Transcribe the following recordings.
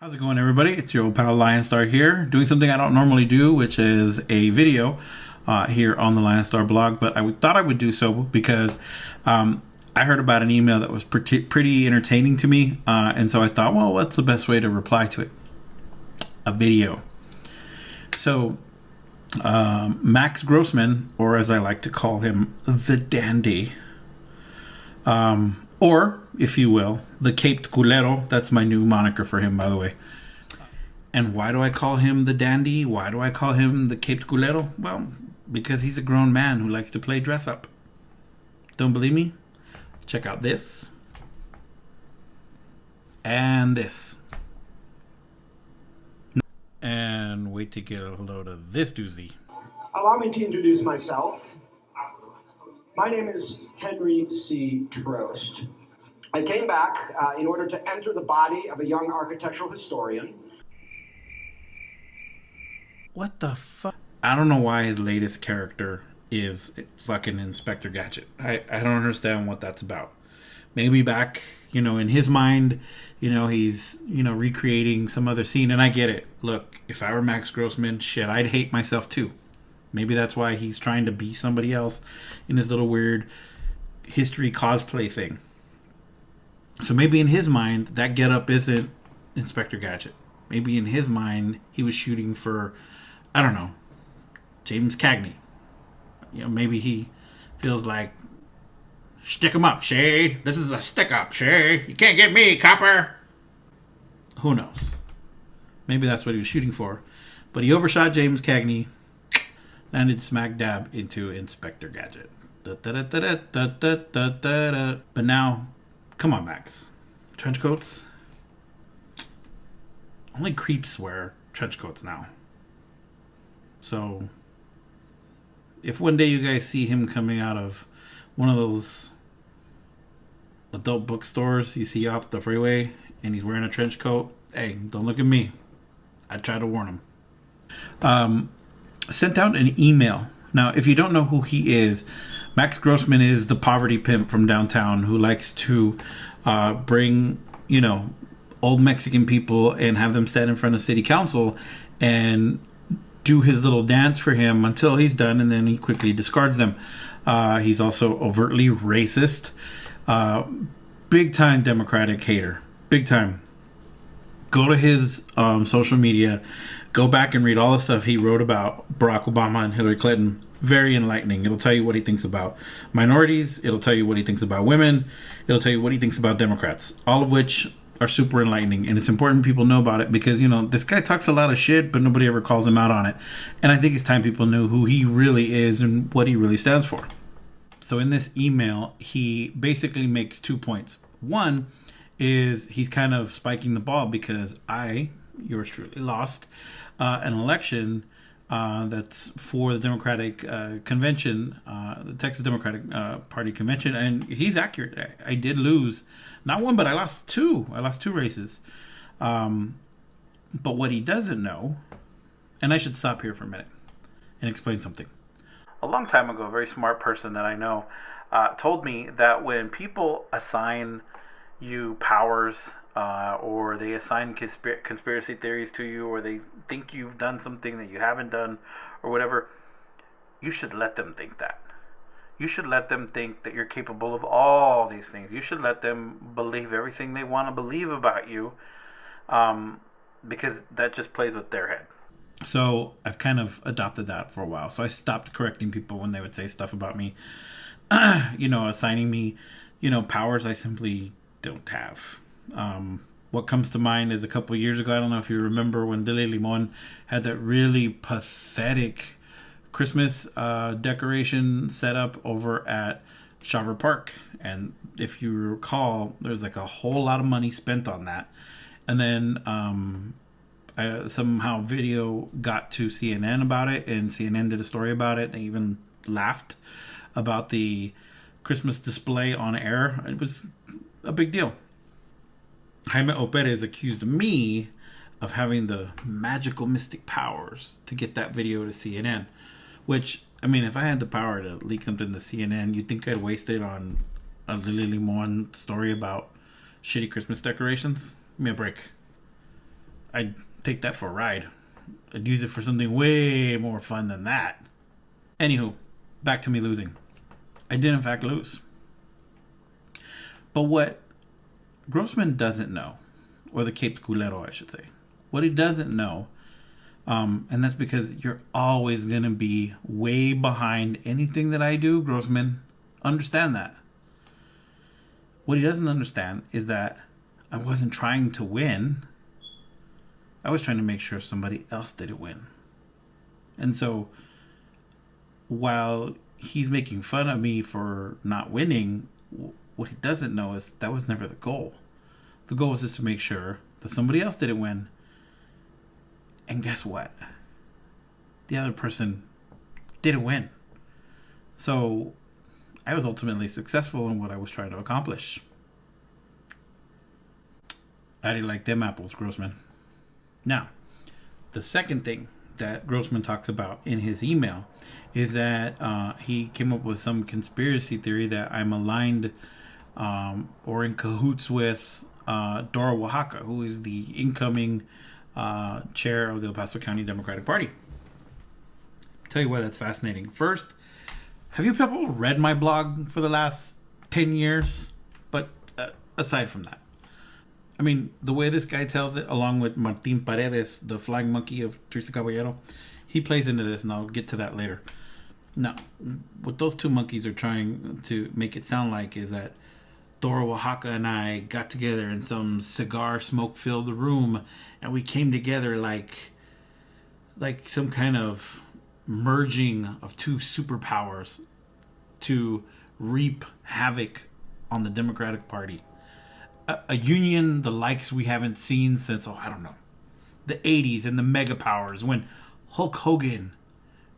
How's it going, everybody? It's your old pal Lionstar here, doing something I don't normally do, which is a video here on the Lionstar blog. But thought I would do so because I heard about an email that was pretty entertaining to me, and so I thought, well, what's the best way to reply to it? A video. So Max Grossman, or as I like to call him, the Dandy, or, if you will, the Caped Culero. That's my new moniker for him, by the way. And why do I call him the Dandy? Why do I call him the Caped Culero? Well, because he's a grown man who likes to play dress up. Don't believe me? Check out this. And this. And wait to get a load of this doozy. Allow me to introduce myself. My name is Henry C. Trost. I came back in order to enter the body of a young architectural historian. What the fuck? I don't know why his latest character is fucking Inspector Gadget. I don't understand what that's about. Maybe back, in his mind, he's, recreating some other scene. And I get it. Look, if I were Max Grossman, shit, I'd hate myself too. Maybe that's why he's trying to be somebody else in his little weird history cosplay thing. So maybe in his mind, that getup isn't Inspector Gadget. Maybe in his mind, he was shooting for, I don't know, James Cagney. Maybe he feels like, stick him up, Shay. This is a stick up, Shay. You can't get me, copper. Who knows? Maybe that's what he was shooting for. But he overshot James Cagney. Landed smack dab into Inspector Gadget. But now, come on, Max. Trench coats? Only creeps wear trench coats now. So, if one day you guys see him coming out of one of those adult bookstores you see off the freeway and he's wearing a trench coat, hey, don't look at me. I try to warn him. Sent out an email. Now, if you don't know who he is, Max Grossman is the poverty pimp from downtown who likes to bring, old Mexican people and have them stand in front of city council and do his little dance for him until he's done, and then he quickly discards them. He's also overtly racist. Big time Democratic hater. Big time. Go to his social media. Go back and read all the stuff he wrote about Barack Obama and Hillary Clinton. Very enlightening. It'll tell you what he thinks about minorities. It'll tell you what he thinks about women. It'll tell you what he thinks about Democrats. All of which are super enlightening. And it's important people know about it because, this guy talks a lot of shit, but nobody ever calls him out on it. And I think it's time people knew who he really is and what he really stands for. So in this email, he basically makes 2 points. One is he's kind of spiking the ball because yours truly, lost an election that's for the Democratic convention, the Texas Democratic Party convention, and he's accurate. I did lose, not one, but I lost two. I lost two races. But what he doesn't know, and I should stop here for a minute and explain something. A long time ago, a very smart person that I know told me that when people assign you powers, or they assign conspiracy theories to you, or they think you've done something that you haven't done, or whatever, you should let them think that. You should let them think that you're capable of all these things. You should let them believe everything they want to believe about you, because that just plays with their head. So I've kind of adopted that for a while. So I stopped correcting people when they would say stuff about me, assigning me, powers I simply don't have. What comes to mind is a couple of years ago, I don't know if you remember, when Dile Limon had that really pathetic Christmas decoration set up over at Shaver Park. And if you recall, there's like a whole lot of money spent on that. And then somehow video got to CNN about it, and CNN did a story about it. They even laughed about the Christmas display on air. It was a big deal. Jaime Opérez accused me of having the magical mystic powers to get that video to CNN. Which, if I had the power to leak something to CNN, you'd think I'd waste it on a Lily Limon story about shitty Christmas decorations? Give me a break. I'd take that for a ride. I'd use it for something way more fun than that. Anywho, back to me losing. I did in fact lose. But what Grossman doesn't know, or the Caped Culero, I should say, what he doesn't know, and that's because you're always going to be way behind anything that I do, Grossman. Understand that. What he doesn't understand is that I wasn't trying to win. I was trying to make sure somebody else didn't win. And so, while he's making fun of me for not winning, what he doesn't know is that was never the goal. The goal was just to make sure that somebody else didn't win. And guess what? The other person didn't win. So I was ultimately successful in what I was trying to accomplish. I didn't like them apples, Grossman. Now, the second thing that Grossman talks about in his email is that he came up with some conspiracy theory that I'm aligned or in cahoots with Dora Oaxaca, who is the incoming chair of the El Paso County Democratic Party. Tell you why that's fascinating. First, have you people read my blog for the last 10 years? But aside from that, I mean, the way this guy tells it, along with Martin Paredes, the flying monkey of Teresa Caballero, he plays into this, and I'll get to that later. Now, what those two monkeys are trying to make it sound like is that Dora Oaxaca and I got together in some cigar smoke-filled room, and we came together like some kind of merging of two superpowers to reap havoc on the Democratic Party. A union the likes we haven't seen since, I don't know, the 80s and the mega powers when Hulk Hogan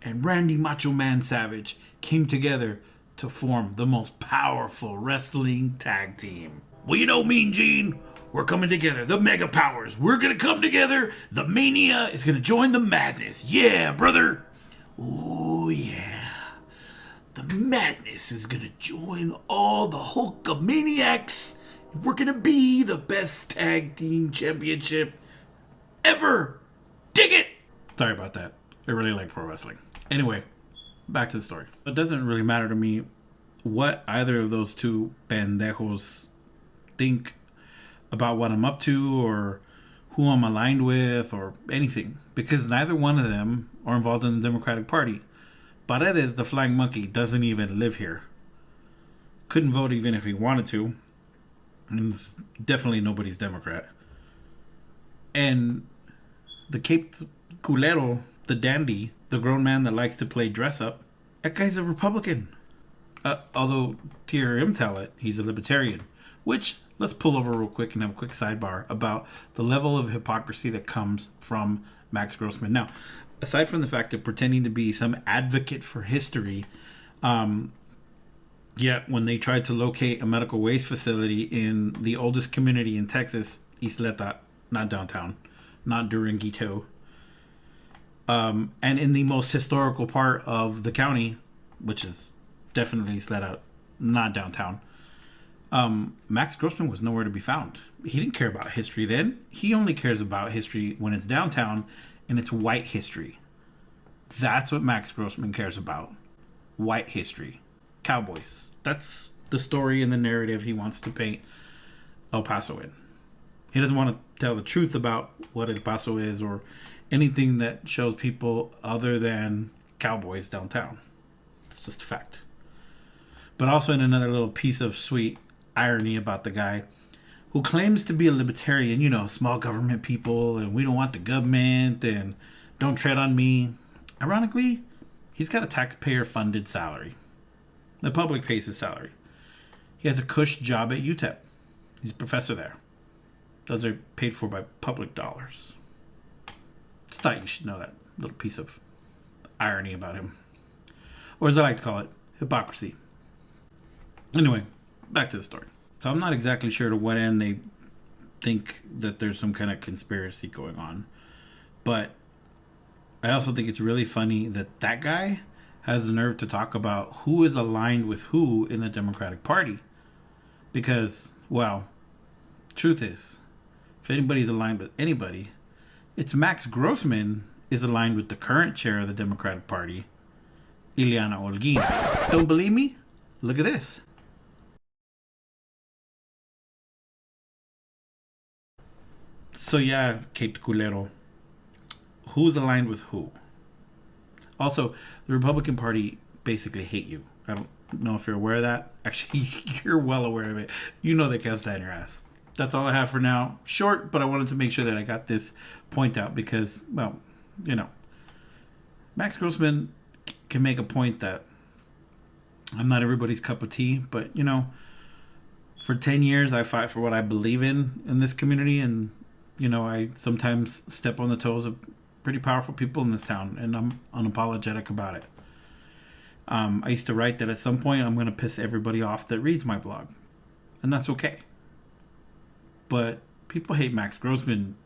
and Randy Macho Man Savage came together to form the most powerful wrestling tag team. Well, you know, Mean Gene, we're coming together. The mega powers. We're going to come together. The mania is going to join the madness. Yeah, brother. Oh, yeah. The madness is going to join all the Hulkamaniacs. We're going to be the best tag team championship ever. Dig it. Sorry about that. I really like pro wrestling. Anyway, back to the story. It doesn't really matter to me what either of those two pendejos think about what I'm up to or who I'm aligned with or anything, because neither one of them are involved in the Democratic Party. Paredes, the flying monkey, doesn't even live here. Couldn't vote even if he wanted to. And it's definitely nobody's Democrat. And the Caped Culero, the dandy, the grown man that likes to play dress up, that guy's a Republican. Although, to hear him tell it, he's a libertarian. Which, let's pull over real quick and have a quick sidebar about the level of hypocrisy that comes from Max Grossman. Now, aside from the fact of pretending to be some advocate for history, yet when they tried to locate a medical waste facility in the oldest community in Texas, Isleta, not downtown, not Duranguito, and in the most historical part of the county, which is definitely Isleta, not downtown, Max Grossman was nowhere to be found. He didn't care about history then. He only cares about history when it's downtown and it's white history. That's what Max Grossman cares about. White history. Cowboys. That's the story and the narrative he wants to paint El Paso in. He doesn't want to tell the truth about what El Paso is or anything that shows people other than cowboys downtown. It's just a fact. But also in another little piece of sweet irony about the guy who claims to be a libertarian, you know, small government people and we don't want the government and don't tread on me. Ironically, he's got a taxpayer-funded salary. The public pays his salary. He has a cush job at UTEP. He's a professor there. Those are paid for by public dollars. Just thought you should know that little piece of irony about him. Or as I like to call it, hypocrisy. Anyway, back to the story. So I'm not exactly sure to what end they think that there's some kind of conspiracy going on. But I also think it's really funny that that guy has the nerve to talk about who is aligned with who in the Democratic Party. Because, well, truth is, if anybody's aligned with anybody, It's Max Grossman is aligned with the current chair of the Democratic Party, Ileana Holguin. Don't believe me? Look at this. So yeah, Cape Culero. Who's aligned with who? Also, the Republican Party basically hate you. I don't know if you're aware of that. Actually, you're well aware of it. You know they can't stand your ass. That's all I have for now. Short, but I wanted to make sure that I got this point out because, well, you know, Max Grossman can make a point that I'm not everybody's cup of tea, but, you know, for 10 years I fight for what I believe in this community, and, you know, I sometimes step on the toes of pretty powerful people in this town, and I'm unapologetic about it. I used to write that at some point I'm going to piss everybody off that reads my blog, and that's okay. But people hate Max Grossman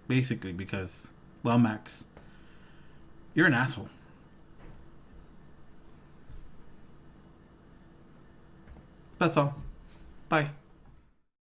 basically because, well, Max, you're an asshole. That's all. Bye.